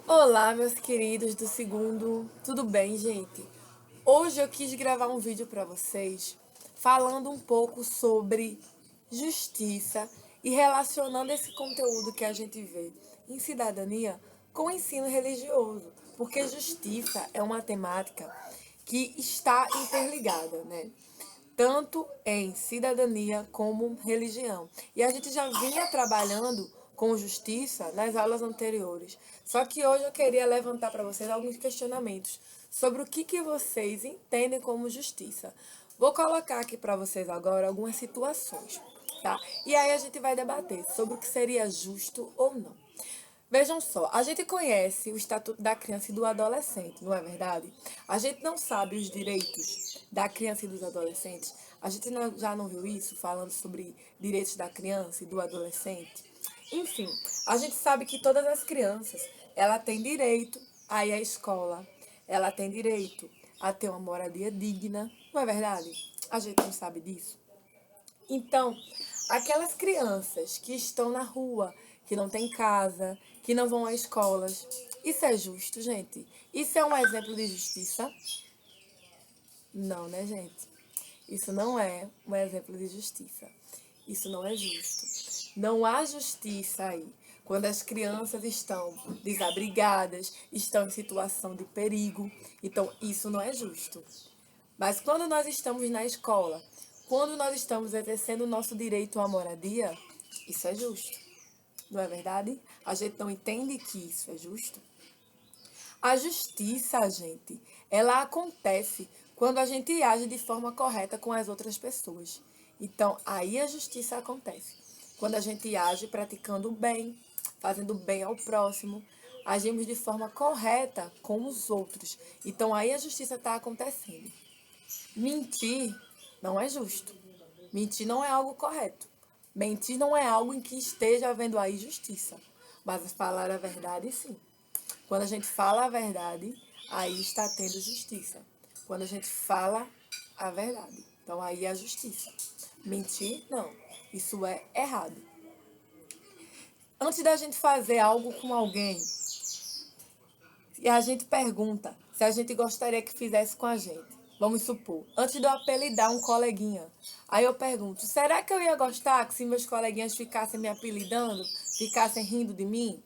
Olá, meus queridos do segundo, tudo bem, gente? Hoje eu quis gravar um vídeo para vocês falando um pouco sobre justiça e relacionando esse conteúdo que a gente vê em cidadania com o ensino religioso, porque justiça é uma temática que está interligada, né? Tanto em cidadania como religião. E a gente já vinha trabalhando com justiça nas aulas anteriores. Só que hoje eu queria levantar para vocês alguns questionamentos sobre o que vocês entendem como justiça. Vou colocar aqui para vocês agora algumas situações, tá? E aí a gente vai debater sobre o que seria justo ou não. Vejam só, a gente conhece o Estatuto da Criança e do Adolescente, não é verdade? A gente não sabe os direitos da criança e dos adolescentes. A gente já não viu isso falando sobre direitos da criança e do adolescente. Enfim, a gente sabe que todas as crianças, ela tem direito a ir à escola, ela tem direito a ter uma moradia digna, não é verdade? A gente não sabe disso. Então, aquelas crianças que estão na rua, que não têm casa, que não vão a escolas, isso é justo, gente? Isso é um exemplo de justiça? Não, né, gente? Isso não é um exemplo de justiça. Isso não é justo. Não há justiça aí. Quando as crianças estão desabrigadas, estão em situação de perigo. Então, isso não é justo. Mas quando nós estamos na escola, quando nós estamos exercendo o nosso direito à moradia, isso é justo. Não é verdade? A gente não entende que isso é justo. A justiça, gente, ela acontece quando a gente age de forma correta com as outras pessoas. Então, aí a justiça acontece. Quando a gente age praticando o bem, fazendo bem ao próximo, agimos de forma correta com os outros. Então, aí a justiça está acontecendo. Mentir não é justo. Mentir não é algo correto. Mentir não é algo em que esteja havendo aí justiça. Mas falar a verdade, sim. Quando a gente fala a verdade, aí está tendo justiça. Quando a gente fala a verdade, então aí é a justiça. Mentir, não. Isso é errado. Antes da gente fazer algo com alguém, e a gente pergunta se a gente gostaria que fizesse com a gente. Vamos supor, antes de eu apelidar um coleguinha, aí eu pergunto, será que eu ia gostar que se meus coleguinhas ficassem me apelidando, ficassem rindo de mim?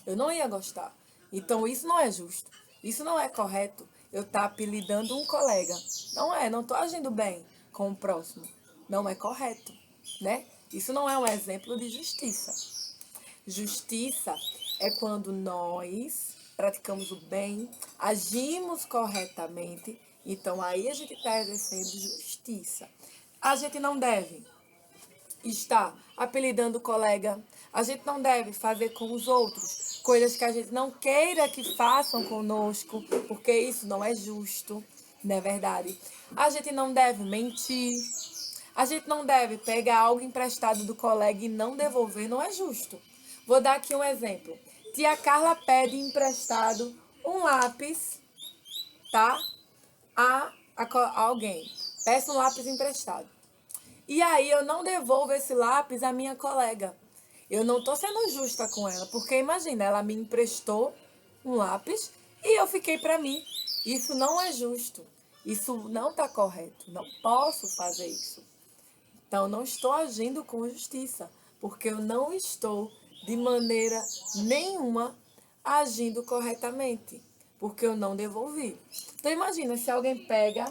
Eu não ia gostar. Então isso não é justo. Isso não é correto. Eu estar apelidando um colega. Não é, não estou agindo bem com o próximo. Não é correto, né? Isso não é um exemplo de justiça. Justiça é quando nós praticamos o bem, agimos corretamente, então aí a gente está exercendo justiça. A gente não deve estar apelidando o colega, a gente não deve fazer com os outros coisas que a gente não queira que façam conosco, porque isso não é justo, não é verdade? A gente não deve mentir, a gente não deve pegar algo emprestado do colega e não devolver, não é justo. Vou dar aqui um exemplo. Tia Carla pede emprestado um lápis, tá? A alguém. Peço um lápis emprestado. E aí eu não devolvo esse lápis à minha colega. Eu não estou sendo justa com ela, porque imagina, ela me emprestou um lápis e eu fiquei para mim. Isso não é justo. Isso não está correto. Não posso fazer isso. Então, não estou agindo com justiça, porque eu não estou, de maneira nenhuma, agindo corretamente, porque eu não devolvi. Então, imagina se alguém pega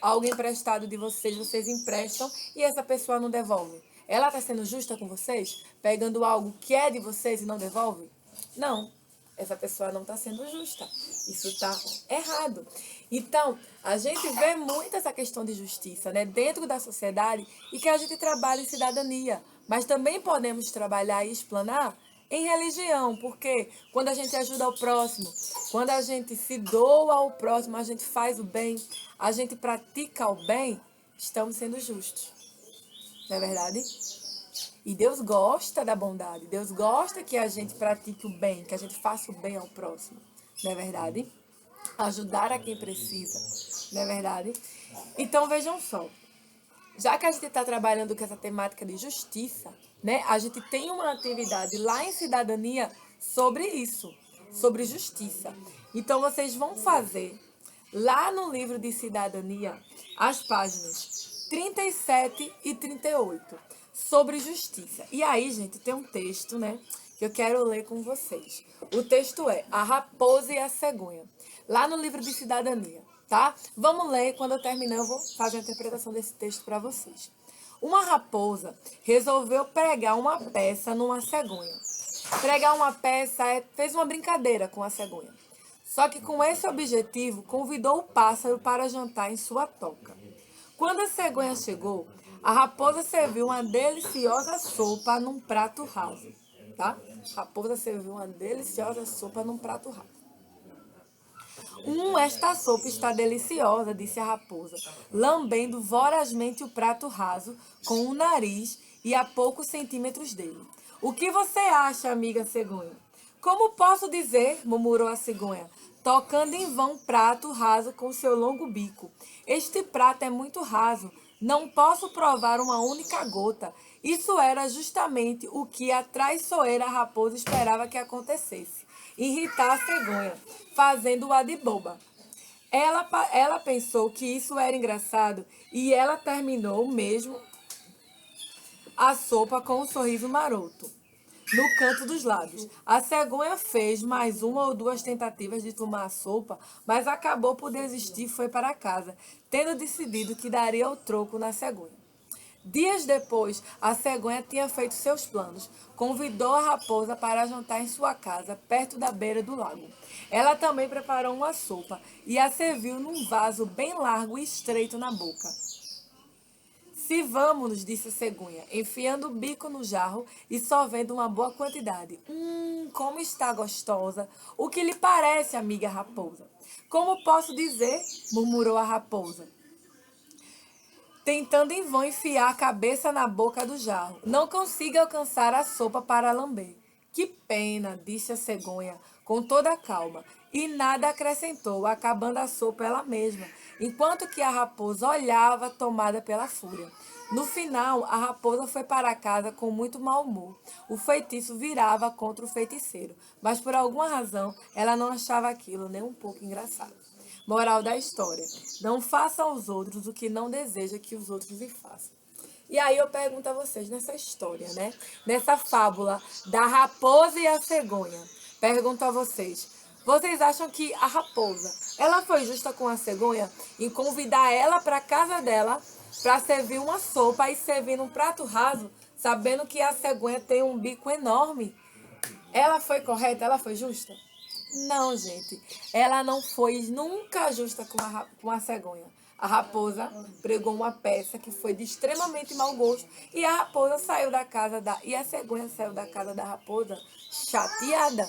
algo emprestado de vocês, vocês emprestam e essa pessoa não devolve. Ela está sendo justa com vocês, pegando algo que é de vocês e não devolve? Não, essa pessoa não está sendo justa. Isso está errado. Então, a gente vê muito essa questão de justiça, né, dentro da sociedade e que a gente trabalha em cidadania. Mas também podemos trabalhar e explanar em religião, porque quando a gente ajuda o próximo, quando a gente se doa ao próximo, a gente faz o bem, a gente pratica o bem, estamos sendo justos. Não é verdade? E Deus gosta da bondade. Deus gosta que a gente pratique o bem, que a gente faça o bem ao próximo. Não é verdade? Ajudar a quem precisa. Não é verdade? Então vejam só. Já que a gente está trabalhando com essa temática de justiça, né? A gente tem uma atividade lá em cidadania sobre isso. sobre justiça. Então, vocês vão fazer lá no livro de cidadania as páginas 37 e 38 sobre justiça. E aí, gente, tem um texto, né, que eu quero ler com vocês. O texto é A Raposa e a Cegonha, lá no livro de cidadania, tá? Vamos ler, quando eu terminar eu vou fazer a interpretação desse texto para vocês. Uma raposa resolveu pregar uma peça numa cegonha. Pregar uma peça fez uma brincadeira com a cegonha. Só que com esse objetivo, convidou o pássaro para jantar em sua toca. Quando a cegonha chegou, a raposa serviu uma deliciosa sopa num prato raso, tá? A raposa serviu uma deliciosa sopa num prato raso. Esta sopa está deliciosa, disse a raposa, lambendo vorazmente o prato raso com o nariz e a poucos centímetros dele. O que você acha, amiga cegonha? Como posso dizer, murmurou a cegonha, tocando em vão o prato raso com seu longo bico. Este prato é muito raso, não posso provar uma única gota. Isso era justamente o que a traiçoeira raposa esperava que acontecesse. Irritar a cegonha, fazendo-a de boba. Ela pensou que isso era engraçado e ela terminou mesmo a sopa com um sorriso maroto no canto dos lábios. A cegonha fez mais uma ou duas tentativas de tomar a sopa, mas acabou por desistir e foi para casa, tendo decidido que daria o troco na cegonha. Dias depois, a cegonha tinha feito seus planos. Convidou a raposa para jantar em sua casa, perto da beira do lago. Ela também preparou uma sopa e a serviu num vaso bem largo e estreito na boca. Sirvamo-nos, disse a cegonha, enfiando o bico no jarro e só vendo uma boa quantidade. Como está gostosa! O que lhe parece, amiga raposa? Como posso dizer? Murmurou a raposa, tentando em vão enfiar a cabeça na boca do jarro. Não consigo alcançar a sopa para lamber. Que pena, disse a cegonha, com toda a calma, e nada acrescentou, acabando a sopa ela mesma, enquanto que a raposa olhava, tomada pela fúria. No final, a raposa foi para casa com muito mau humor. O feitiço virava contra o feiticeiro, mas por alguma razão ela não achava aquilo nem um pouco engraçado. Moral da história: não faça aos outros o que não deseja que os outros lhe façam. E aí eu pergunto a vocês, nessa história, né? Nessa fábula da raposa e a cegonha, pergunto a vocês, vocês acham que a raposa, ela foi justa com a cegonha em convidar ela para casa dela para servir uma sopa e servir num prato raso, sabendo que a cegonha tem um bico enorme? Ela foi correta? Ela foi justa? Não, gente. Ela não foi nunca justa com a cegonha. A raposa pregou uma peça que foi de extremamente mau gosto e a raposa saiu da casa e a cegonha saiu da casa da raposa chateada.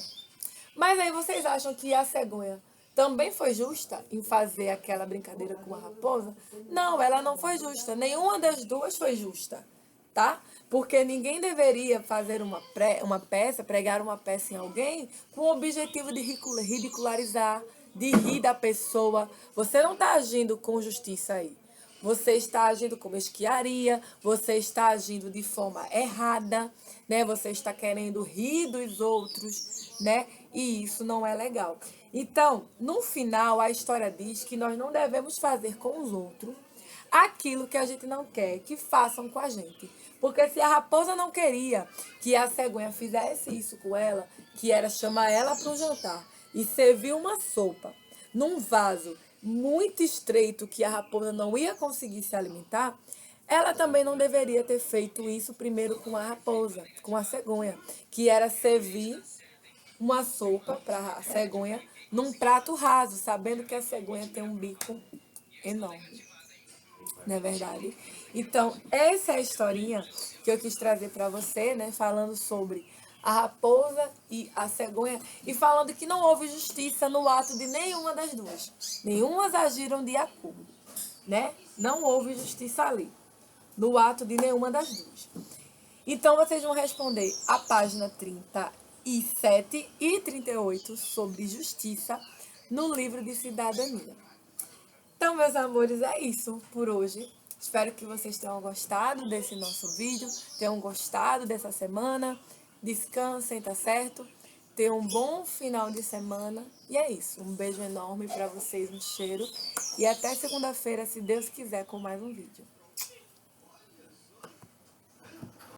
Mas aí vocês acham que a cegonha também foi justa em fazer aquela brincadeira com a raposa? Não, ela não foi justa. Nenhuma das duas foi justa, tá? Porque ninguém deveria fazer uma peça, pregar uma peça em alguém com o objetivo de ridicularizar, de rir da pessoa. Você não está agindo com justiça aí. Você está agindo com mesquiaria, você está agindo de forma errada, né? Você está querendo rir dos outros, né? E isso não é legal. Então, no final, a história diz que nós não devemos fazer com os outros aquilo que a gente não quer que façam com a gente. Porque se a raposa não queria que a cegonha fizesse isso com ela, que era chamar ela para um jantar e servir uma sopa num vaso muito estreito que a raposa não ia conseguir se alimentar, ela também não deveria ter feito isso primeiro com a raposa, com a cegonha, que era servir uma sopa para a cegonha num prato raso, sabendo que a cegonha tem um bico enorme. Não é verdade? Então, essa é a historinha que eu quis trazer para você, né? Falando sobre a raposa e a cegonha e falando que não houve justiça no ato de nenhuma das duas. Nenhumas agiram de acordo, né? Não houve justiça ali, no ato de nenhuma das duas. Então, vocês vão responder a página 37 e 38 sobre justiça no livro de cidadania. Então, meus amores, é isso por hoje. Espero que vocês tenham gostado desse nosso vídeo, tenham gostado dessa semana. Descansem, tá certo? Tenham um bom final de semana. E é isso. Um beijo enorme pra vocês, um cheiro. E até segunda-feira, se Deus quiser, com mais um vídeo.